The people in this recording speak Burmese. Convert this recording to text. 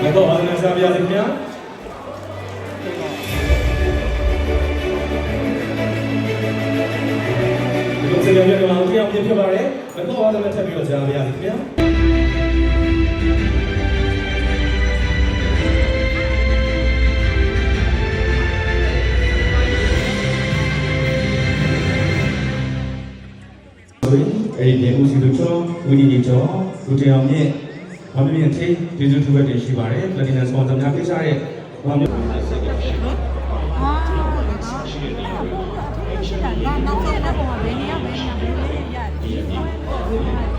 แล้วก็อันนั้นจะเป็นยังไงဒီလိုစကားပြောတော့တရားပြဖြစ်ပါတယ်။ဘယ်တော့မှထပ်ပြီးတော့ကြားပြရစီခင်ဗျာ။အဲ့ဒီဦးစီးသူကျော်ဝင်းကြီးကျော်လူတယောက်နဲ့ဘာမြင်သေးကျေးဇူးတူဘက်တွေရှိပါတယ်။ Platinum Sponsor များပေးစားတဲ့ဘာမျိုးနောက်ဆက်တဲ့ပုံကဘယ်နေရာဘယ်နေရာဘယ်နေရာ